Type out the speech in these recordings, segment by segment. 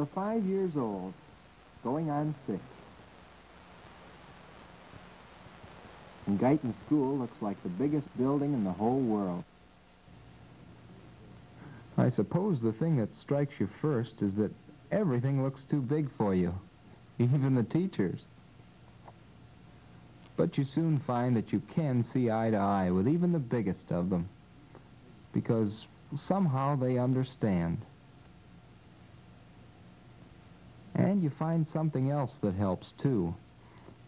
You're 5 years old, going on 6. And Guyton School looks like the biggest building in the whole world. I suppose the thing that strikes you first is that everything looks too big for you, even the teachers. But you soon find that you can see eye to eye with even the biggest of them, because somehow they understand. And you find something else that helps too.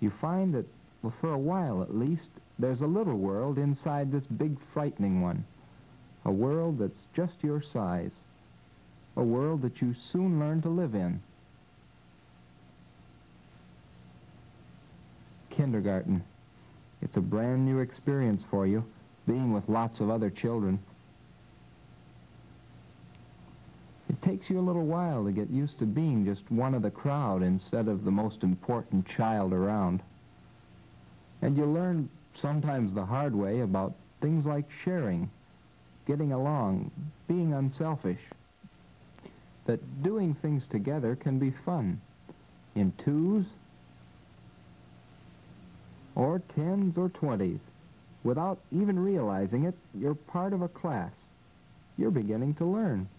You find that, well, for a while at least, there's a little world inside this big frightening one. A world that's just your size. A world that you soon learn to live in. Kindergarten. It's a brand new experience for you, being with lots of other children. It takes you a little while to get used to being just one of the crowd instead of the most important child around. And you learn, sometimes the hard way, about things like sharing, getting along, being unselfish. That doing things together can be fun, in 2s, or 10s or 20s. Without even realizing it, you're part of a class. You're beginning to learn.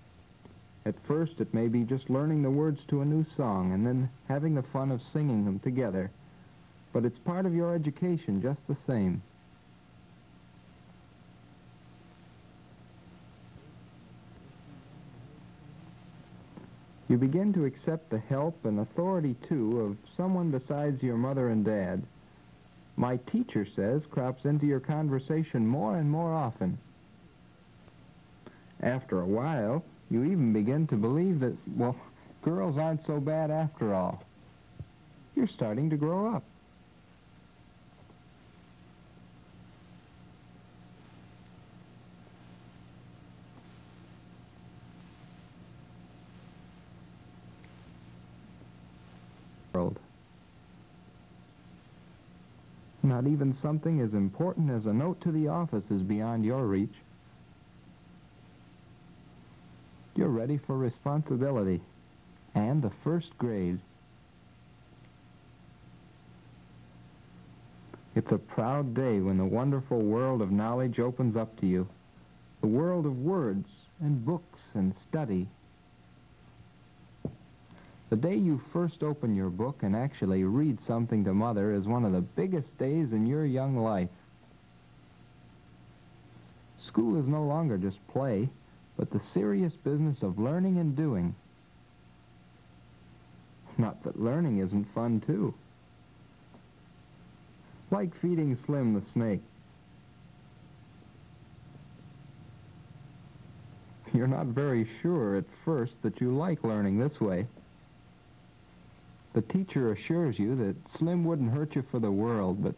At first, it may be just learning the words to a new song and then having the fun of singing them together. But it's part of your education just the same. You begin to accept the help and authority, too, of someone besides your mother and dad. My teacher says crops into your conversation more and more often. After a while, you even begin to believe that, well, girls aren't so bad after all. You're starting to grow up. Not even something as important as a note to the office is beyond your reach. You're ready for responsibility and the first grade. It's a proud day when the wonderful world of knowledge opens up to you. The world of words and books and study. The day you first open your book and actually read something to Mother is one of the biggest days in your young life. School is no longer just play, but the serious business of learning and doing. Not that learning isn't fun, too. Like feeding Slim the snake. You're not very sure at first that you like learning this way. The teacher assures you that Slim wouldn't hurt you for the world, but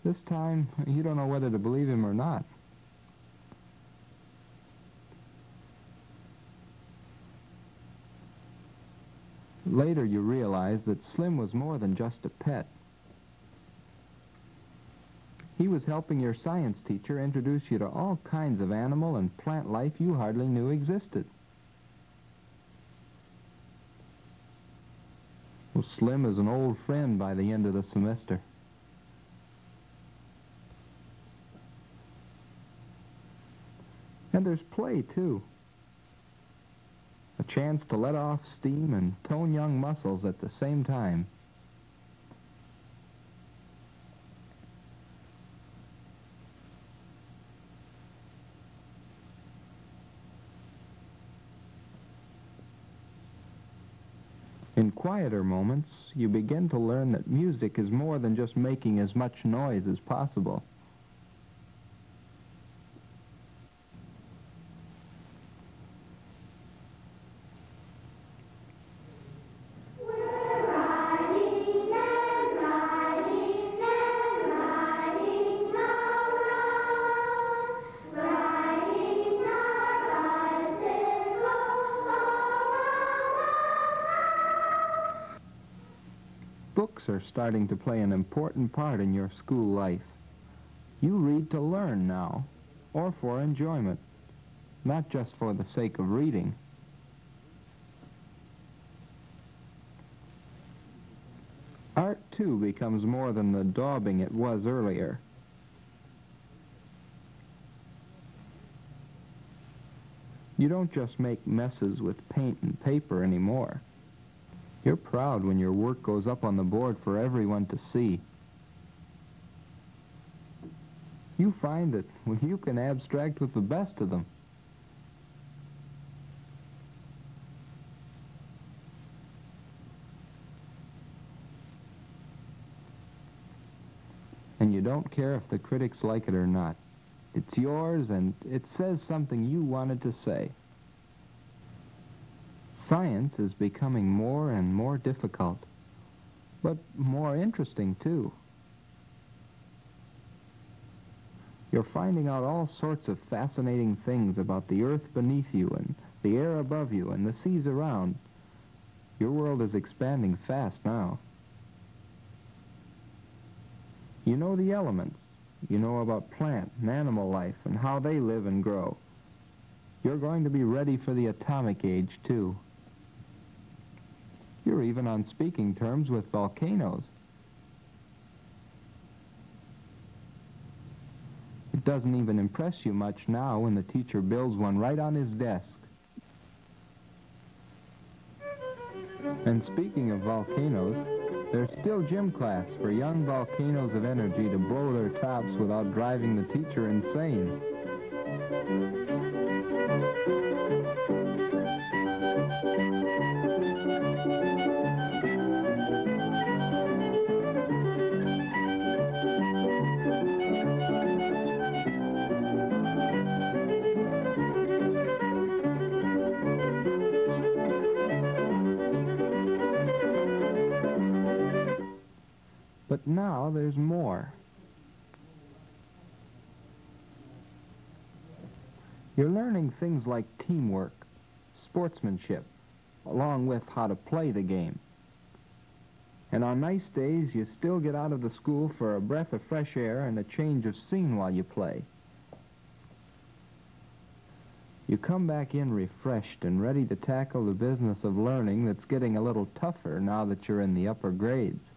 this time you don't know whether to believe him or not. Later you realize that Slim was more than just a pet. He was helping your science teacher introduce you to all kinds of animal and plant life you hardly knew existed. Well, Slim is an old friend by the end of the semester. And there's play, too. A chance to let off steam and tone young muscles at the same time. In quieter moments, you begin to learn that music is more than just making as much noise as possible. Books are starting to play an important part in your school life. You read to learn now, or for enjoyment, not just for the sake of reading. Art, too, becomes more than the daubing it was earlier. You don't just make messes with paint and paper anymore. You're proud when your work goes up on the board for everyone to see. You find that when you can abstract with the best of them, and you don't care if the critics like it or not. It's yours, and it says something you wanted to say. Science is becoming more and more difficult, but more interesting, too. You're finding out all sorts of fascinating things about the earth beneath you and the air above you and the seas around. Your world is expanding fast now. You know the elements. You know about plant and animal life and how they live and grow. You're going to be ready for the atomic age, too. You're even on speaking terms with volcanoes. It doesn't even impress you much now when the teacher builds one right on his desk. And speaking of volcanoes, there's still gym class for young volcanoes of energy to blow their tops without driving the teacher insane. But now there's more. You're learning things like teamwork, sportsmanship, along with how to play the game. And on nice days, you still get out of the school for a breath of fresh air and a change of scene while you play. You come back in refreshed and ready to tackle the business of learning that's getting a little tougher now that you're in the upper grades.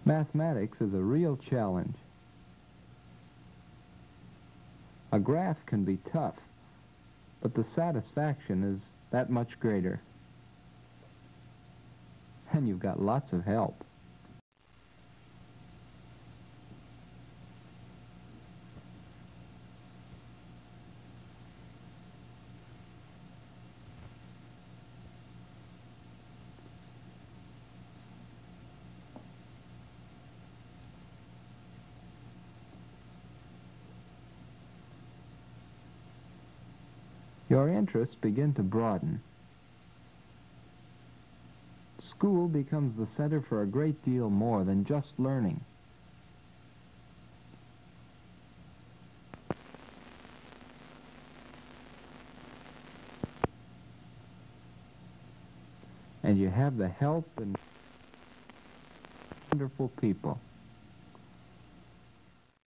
Mathematics is a real challenge. A graph can be tough, but the satisfaction is that much greater. And you've got lots of help. Your interests begin to broaden. School becomes the center for a great deal more than just learning. And you have the help and wonderful people.